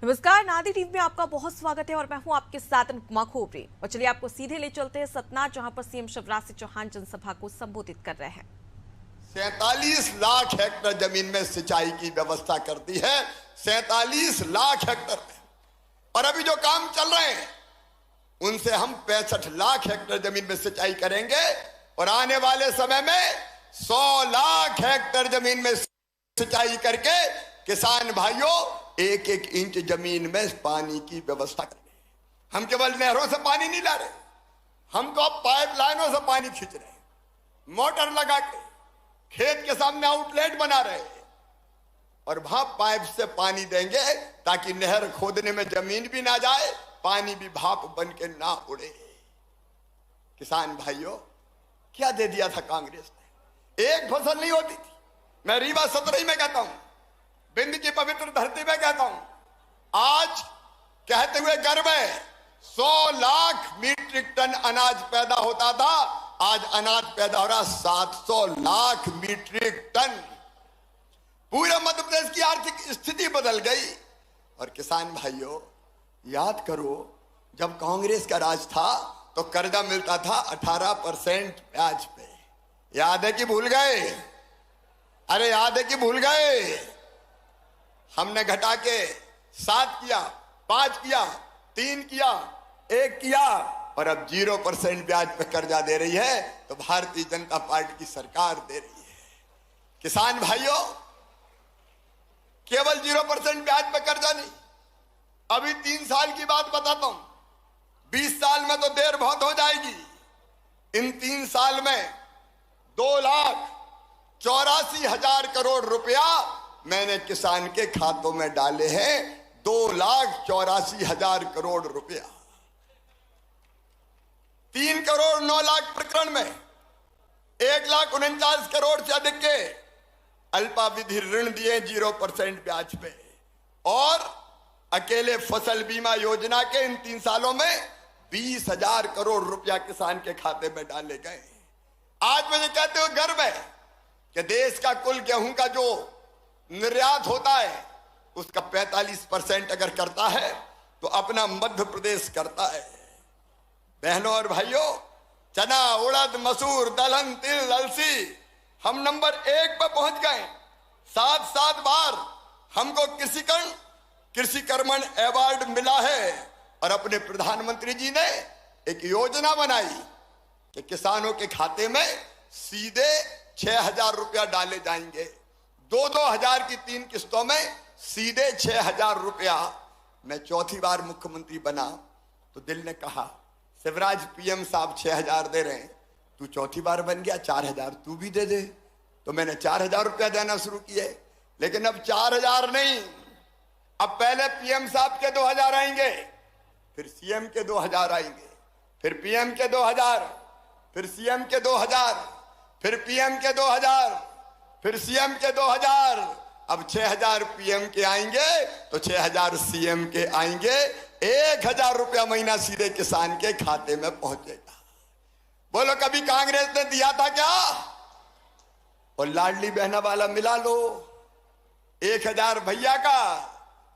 नमस्कार, नादी टीवी में आपका बहुत स्वागत है और मैं हूं आपके साथ अनुपमा खोपरे। और चलिए आपको सीधे ले चलते हैं सतना, जहां पर सीएम शिवराज सिंह चौहान जनसभा को संबोधित कर रहे हैं। 47 लाख हेक्टेयर जमीन में सिंचाई की व्यवस्था कर दी है। 47 लाख हेक्टेयर में, और अभी जो काम चल रहे हैं उनसे हम 65 लाख हेक्टेयर जमीन में सिंचाई करेंगे और आने वाले समय में 100 लाख हेक्टेयर जमीन में सिंचाई करके किसान भाइयों एक एक इंच जमीन में पानी की व्यवस्था करेंगे। हम केवल नहरों से पानी नहीं ला रहे, हम तो अब पाइपलाइनों से पानी खींच रहे हैं, मोटर लगा के खेत के सामने आउटलेट बना रहे हैं और वहां पाइप से पानी देंगे ताकि नहर खोदने में जमीन भी ना जाए, पानी भी भाप बन के ना उड़े। किसान भाइयों, क्या दे दिया था कांग्रेस ने? एक फसल नहीं होती थी। मैं रीवा सतरही में कहता हूं, बिंद की पवित्र धरती में कहता हूं, आज कहते हुए गर्व है 100 लाख मीट्रिक टन अनाज पैदा होता था, आज अनाज पैदा हो रहा 700 लाख मीट्रिक टन। पूरे मध्य प्रदेश की आर्थिक स्थिति बदल गई। और किसान भाइयों, याद करो, जब कांग्रेस का राज था तो कर्जा मिलता था 18% ब्याज पे। याद है कि भूल गए? अरे याद है कि भूल गए? हमने घटा के 7 किया, 5 किया, 3 किया, 1 किया और अब 0% ब्याज पे कर्जा दे रही है। तो भारतीय जनता पार्टी की सरकार दे रही है। किसान भाइयों, केवल 0% ब्याज पे कर्जा नहीं, अभी 3 साल की बात बताता हूं। 20 साल में तो देर बहुत हो जाएगी। इन 3 साल में 2,84,000 करोड़ रुपया मैंने किसान के खातों में डाले हैं। 2,84,000 करोड़ रुपया। 3 करोड़ 9 लाख प्रकरण में 1,49 करोड़ से अधिक के अल्पावधि ऋण दिए 0% ब्याज पे। और अकेले फसल बीमा योजना के इन 3 सालों में 20,000 करोड़ रुपया किसान के खाते में डाले गए। आज मुझे कहते हुए गर्व है कि देश का कुल गेहूं का जो निर्यात होता है उसका 45% अगर करता है तो अपना मध्य प्रदेश करता है। बहनों और भाइयों, चना, उड़द, मसूर, दलहन, तिल, अलसी, हम नंबर 1 पर पहुंच गए। 7 बार हमको कृषि कर्मण अवार्ड मिला है। और अपने प्रधानमंत्री जी ने एक योजना बनाई कि किसानों के खाते में सीधे 6,000 रुपया डाले जाएंगे। 2-2 हजार की 3 किस्तों में सीधे 6,000 रुपया। मैं 4थी बार मुख्यमंत्री बना तो दिल ने कहा, शिवराज पीएम साहब 6,000 दे रहे हैं, तू 4थी बार बन गया, 4,000 तू भी दे दे। तो मैंने 4,000 रुपया देना शुरू किए। लेकिन अब 4,000 नहीं, अब पहले पीएम साहब के 2,000 आएंगे, फिर सीएम के 2,000 आएंगे, फिर पीएम के 2,000, फिर सीएम के 2,000, फिर पीएम के 2,000, फिर सीएम के 2,000। अब 6,000 पीएम के आएंगे तो 6,000 सीएम के आएंगे। 1,000 रुपया महीना सीधे किसान के खाते में पहुंचेगा। बोलो, कभी कांग्रेस ने दिया था क्या? और लाडली बहना वाला मिला लो, 1,000 भैया का,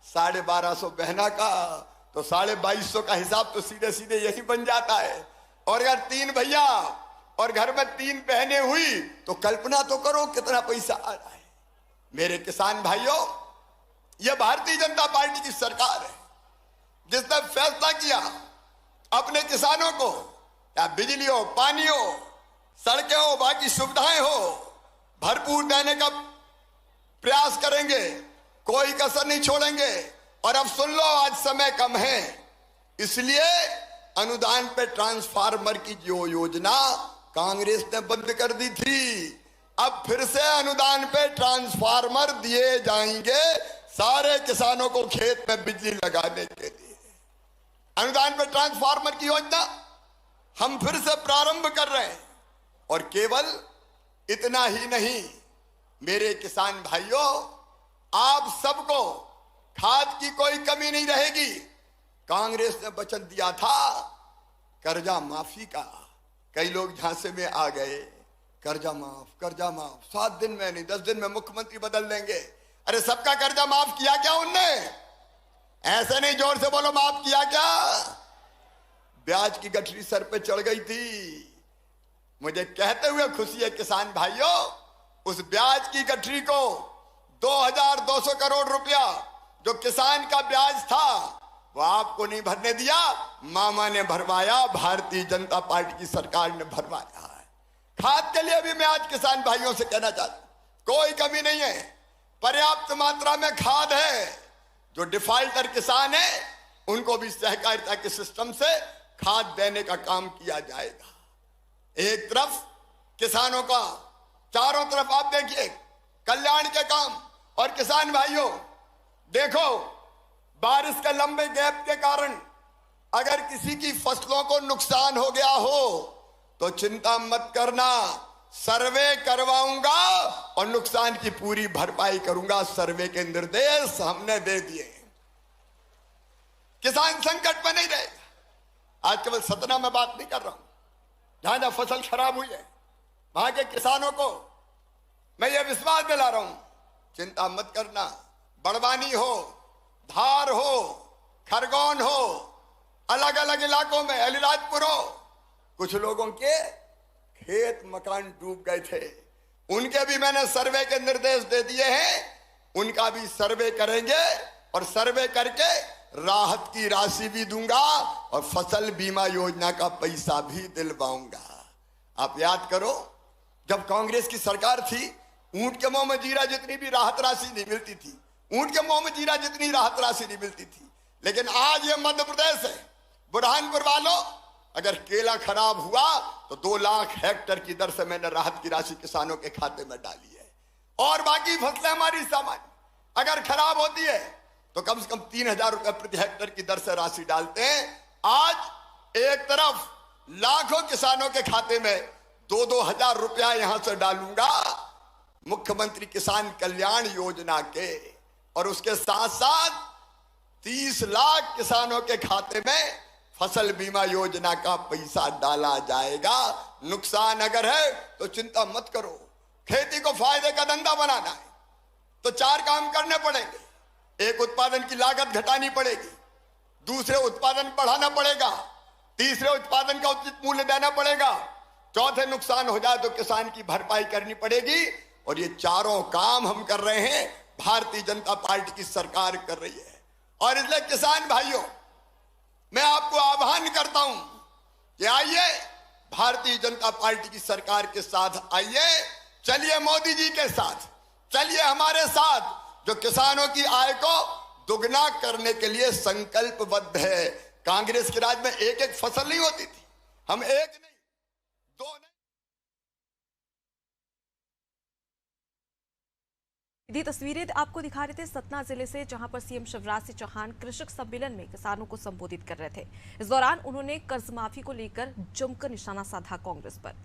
1,250 बहना का, तो 2,250 का हिसाब तो सीधे सीधे यही बन जाता है। और अगर 3 भैया और घर में 3 बहनें हुई तो कल्पना तो करो कितना पैसा आ रहा है। मेरे किसान भाइयों, यह भारतीय जनता पार्टी की सरकार है जिसने फैसला किया अपने किसानों को या बिजली हो, पानी हो, सड़कें हो, बाकी सुविधाएं हो, भरपूर देने का प्रयास करेंगे, कोई कसर नहीं छोड़ेंगे। और अब सुन लो, आज समय कम है, इसलिए अनुदान पे ट्रांसफार्मर की जो योजना कांग्रेस ने बंद कर दी थी, अब फिर से अनुदान पे ट्रांसफार्मर दिए जाएंगे सारे किसानों को खेत में बिजली लगाने के लिए। अनुदान पे ट्रांसफार्मर की योजना हम फिर से प्रारंभ कर रहे हैं। और केवल इतना ही नहीं, मेरे किसान भाइयों, आप सबको खाद की कोई कमी नहीं रहेगी। कांग्रेस ने वचन दिया था कर्जा माफी का, कई लोग झांसे में आ गए, कर्जा माफ 7 दिन में नहीं 10 दिन में मुख्यमंत्री बदल देंगे। अरे सबका कर्जा माफ किया क्या उनने? ऐसे नहीं, जोर से बोलो, माफ किया क्या? ब्याज की गठरी सर पे चढ़ गई थी। मुझे कहते हुए खुशी है किसान भाइयों, उस ब्याज की गठरी को 2200 करोड़ रुपया जो किसान का ब्याज था वो आपको नहीं भरने दिया, मामा ने भरवाया, भारतीय जनता पार्टी की सरकार ने भरवाया है। खाद के लिए भी मैं आज किसान भाइयों से कहना चाहता हूं, कोई कमी नहीं है, पर्याप्त मात्रा में खाद है। जो डिफाल्टर किसान है उनको भी सहकारिता के सिस्टम से खाद देने का काम किया जाएगा। एक तरफ किसानों का, चारों तरफ आप देखिए कल्याण के काम। और किसान भाइयों देखो, बारिश के लंबे गैप के कारण अगर किसी की फसलों को नुकसान हो गया हो तो चिंता मत करना, सर्वे करवाऊंगा और नुकसान की पूरी भरपाई करूंगा। सर्वे के निर्देश हमने दे दिए, किसान संकट में नहीं रहेगा। आज केवल सतना में बात नहीं कर रहा हूं, जहां जहां फसल खराब हुई है वहां के किसानों को मैं ये विश्वास दिला रहा हूं, चिंता मत करना। बड़वानी हो, धार हो, खरगोन हो, अलग अलग इलाकों में अलीराजपुर हो, कुछ लोगों के खेत मकान डूब गए थे, उनके भी मैंने सर्वे के निर्देश दे दिए हैं। उनका भी सर्वे करेंगे और सर्वे करके राहत की राशि भी दूंगा और फसल बीमा योजना का पैसा भी दिलवाऊंगा। आप याद करो, जब कांग्रेस की सरकार थी, ऊंट के मुंह में जीरा जितनी भी राहत राशि नहीं मिलती थी, ऊंट के मुंह में जीरा जितनी राहत राशि नहीं मिलती थी। लेकिन आज ये मध्य प्रदेश है, बुरहानपुर वालों, अगर केला खराब हुआ तो 2 लाख हेक्टेयर की दर से मैंने राहत की राशि किसानों के खाते में डाली है। और बाकी फसलें हमारी सामान्य अगर खराब होती है तो कम से कम 3000 रुपए प्रति हेक्टेयर की दर से राशि डालते हैं। आज एक तरफ लाखों किसानों के खाते में 2-2 हजार रुपया यहां से डालूंगा मुख्यमंत्री किसान कल्याण योजना के, और उसके साथ साथ 30 लाख किसानों के खाते में फसल बीमा योजना का पैसा डाला जाएगा। नुकसान अगर है तो चिंता मत करो, खेती को फायदे का धंधा बनाना है तो 4 काम करने पड़ेंगे। एक, उत्पादन की लागत घटानी पड़ेगी, दूसरे उत्पादन बढ़ाना पड़ेगा, तीसरे उत्पादन का उचित मूल्य देना पड़ेगा, चौथे नुकसान हो जाए तो किसान की भरपाई करनी पड़ेगी। और ये चारों काम हम कर रहे हैं, भारतीय जनता पार्टी की सरकार कर रही है। और इसलिए किसान भाइयों, मैं आपको आह्वान करता हूं कि आइए भारतीय जनता पार्टी की सरकार के साथ आइए, चलिए मोदी जी के साथ, चलिए हमारे साथ, जो किसानों की आय को दुगना करने के लिए संकल्पबद्ध है। कांग्रेस के राज में एक फसल नहीं होती थी, हम 1 नहीं 2 नहीं। ये तस्वीरें आपको दिखा रहे थे सतना जिले से, जहां पर सीएम शिवराज सिंह चौहान कृषक सम्मेलन में किसानों को संबोधित कर रहे थे। इस दौरान उन्होंने कर्ज माफी को लेकर जमकर निशाना साधा कांग्रेस पर।